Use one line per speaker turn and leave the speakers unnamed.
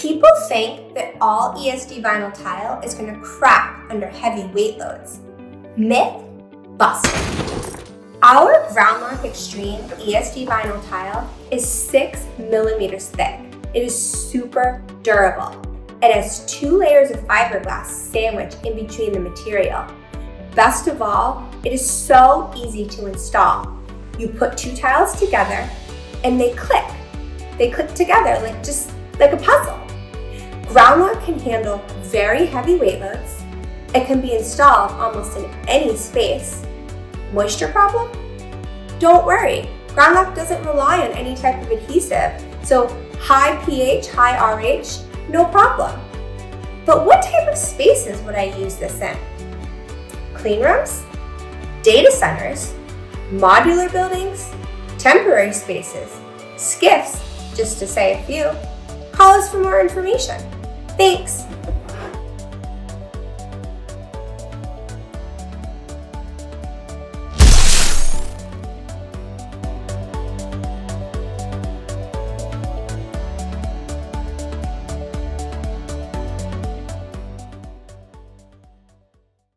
People think that all ESD vinyl tile is going to crack under heavy weight loads. Myth busting. Our GroundLock Extreme ESD vinyl tile is 6 millimeters thick. It is super durable. It has 2 layers of fiberglass sandwiched in between the material. Best of all, it is so easy to install. You put 2 tiles together and they click. They click together like a puzzle. GroundLock can handle very heavy weight loads. It can be installed almost in any space. Moisture problem? Don't worry, GroundLock doesn't rely on any type of adhesive, so high pH, high RH, no problem. But what type of spaces would I use this in? Clean rooms? Data centers? Modular buildings? Temporary spaces? SCIFs, just to say a few. Call us for more information. Thanks.